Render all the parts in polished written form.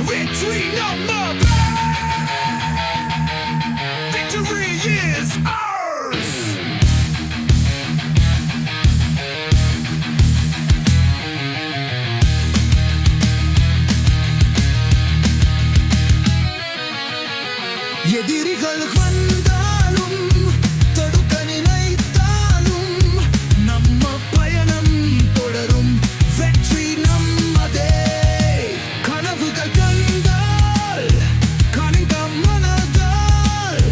Victory number. Victory is ours. எதிரிகள் வந்தாலும் தடுக்க நினைத்தாலும் நம்ம பயணம் தொடரும். வெற்றி நம்மதே. கனவுகள் கண்டால் கனிந்த மனதால்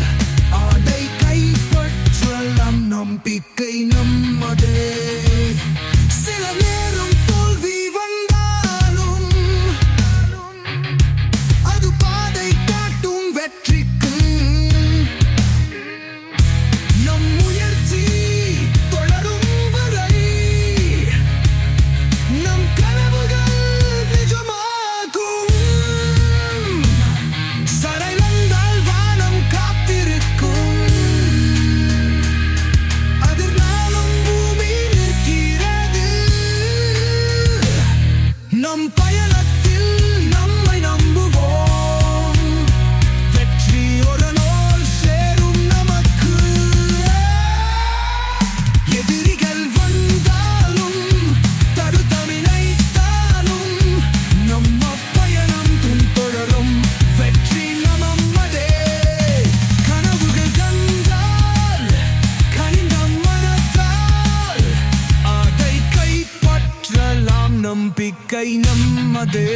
ஆடை கைப்பற்றலாம். நம்பிக்கை நம்மதே. சில நேரம் தோல்வி வந்தாலும் அது பாதை காட்டும் வெற்றிக்கு. நம் முயற்சி தொடரும் வரை நம் கனவுகள் நிஜமாகும். சரைவந்தால் வானம் காத்திருக்கும். அதிர்நாளும் பூமி நிற்கிறது. நம் பயணத்தில் நம்மை நம்புவோம். வெற்றி ஒரு நாள் சேரும் நமக்கு. எதிரிகள் வந்தாலும் தடுக்க நினைத்தாலும் நம்ம பயணம் தொடரும். வெற்றி நம்மதே. கனவுகள் கண்டால் கனிந்த மனதால் அதை கைப்பற்றலாம். நம்பிக்கை நம்மதே.